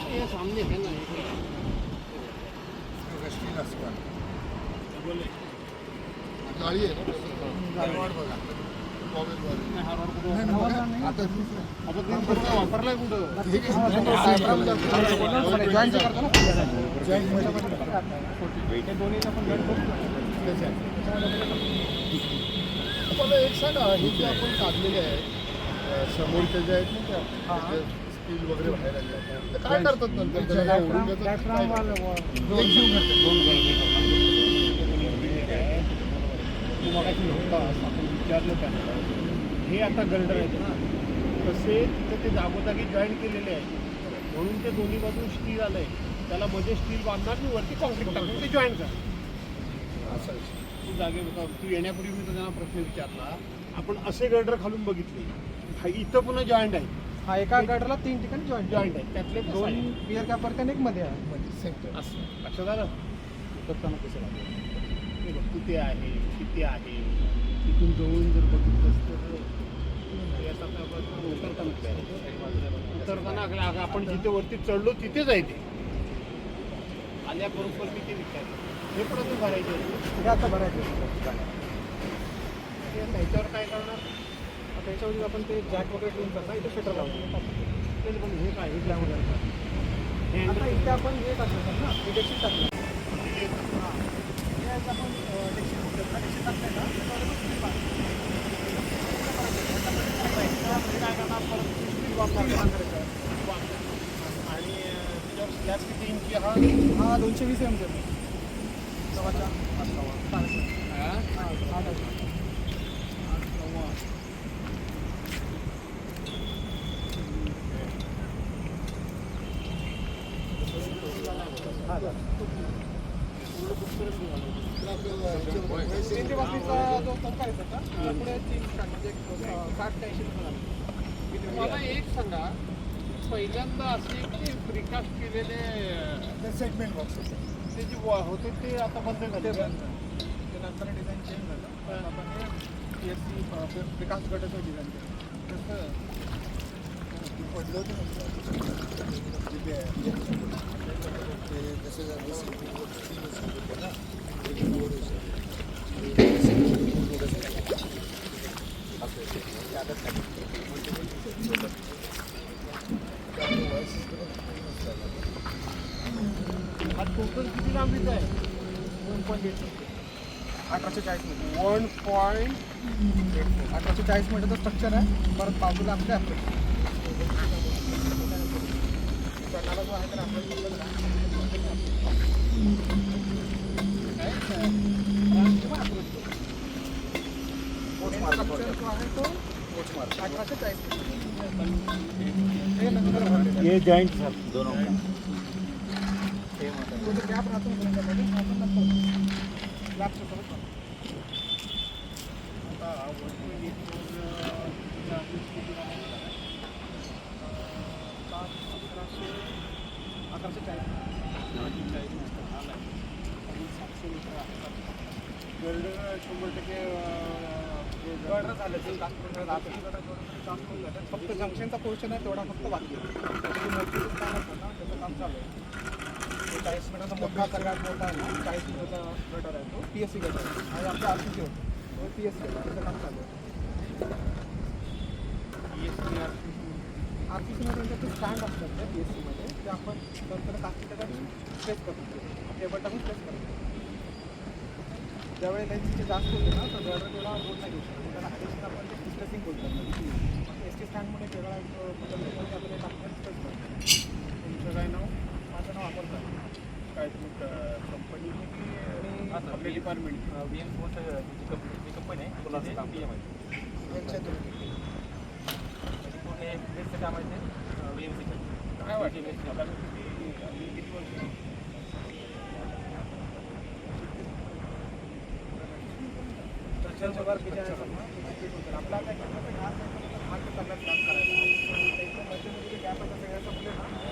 ये सामने है ना गाडी आहे ना गाडीवाड बघा आता वापरलाय कुठं जॉईन करतो ना मला एक सांगा हे जे आपण काढलेले आहे समोरचे जे आहेत ना त्या स्टील वगैरे बाहेर आले तर काय करतात नंतर त्याला ओढून आपण विचारलं त्यांना हे आता गर्डर आहेत ना तसे तिथे ते जागोजागी जॉईन केलेले आहे म्हणून ते दोन्ही बाजून स्टील आलंय त्याला मध्ये स्टील बांधणार आणि वरती कॉन्क्रीट टाकून ते जॉईन कर असं तू जागे तू येण्यापूर्वी मी त्यांना प्रश्न विचारला आपण असे गर्डर खालून बघितले इथं पुन्हा जॉईंट आहे हा एका गटरला 3 ठिकाणी जॉईंट आहे त्यातले 2 पिअर कॅपर आणि एक मध्ये आहे असं लक्षात आलं करताना कसं लागेल बघ किती आहे किती आहे तिथून जवळून जर बघितलं तर उतरताना आपण जिथे वरती चढलो तिथेच आहे ते आल्याबरोबर मी ते विचारलं हे पण अजून भरायचे आता भरायचं त्याच्यावर काय करणार त्याच्यावर आपण ते जॅक वगैरे ठेवून करता इथे शटर लावतो पण हे काय हे काय हे आता इथे आपण हे टाकलं ना डेक्शीट टाकलं आपण डेक्शीट टाकलं ना काय करणार परत आणि त्याच्यावर स्लॅब किती इंची हा 220 एम सव्वाच्या जो पंखा आहे त्याचा पुढे 3 म्हणजे 60-80 मला एक सांगा पहिल्यांदा असे की प्रिकास्ट केलेले सेगमेंट बॉक्स ते जे होते ते आता बंद झाले ते नंतर डिझाईन चेंज झालं आपण हे PSC विकास गटाचं डिझाईन केलं पडलं होतं हा टोटल किती लांबीचा आहे 1840 मध्ये 1840 मध्ये तो स्ट्रक्चर आहे परत बाजूला आपल्या चढणारा जो आहे तर ये जॉईंट सर दोनों गॅप राहतो फक्त जंक्शनचा पोर्शन आहे तेवढा फक्त बाकी आहे मोठं काम असतं ना त्याचं काम चालू आहे 40 मीटरचा मोठा सगळ्यात मोठा आहे ना 40 मीटरचा गटर आहे तो PSC गटर आहे आणि आपल्या RCC होतो तो PSC गटर त्याचं काम चालू आहे RCC मध्ये त्यांचे स्टँड असतात त्या PSC मध्ये ते आपण नंतर कास्टिंग स्ट्रेच करतो टेबल टाकून स्ट्रेच करतो ज्यावेळी लेन्सचे जास्त होते ना तर गटर तेवढा लोड नाही घेऊ शकतो त्याला ॲडिशनल आपण ते स्ट्रेसिंग बोलतो ST स्टँडमध्ये वेगळा बदलण्यामध्ये आपण एक आपण स्ट्रेच करतो तुमचं काय नाव माझं नाव वापरतात काय तुम्ही कंपनी की आपले डिपार्टमेंट कंपनी आहे तुला काम PM आहे यांच्या पूर्ण बेसचं काम आहे ते VMC काय वाटतं किती वर्ष स्ट्रक्चरच्या वर्क जे आहे आपला काय करण्याचं काम करायचं पण त्याच्या मशीनमध्ये गॅप आहे सगळ्या संपले ना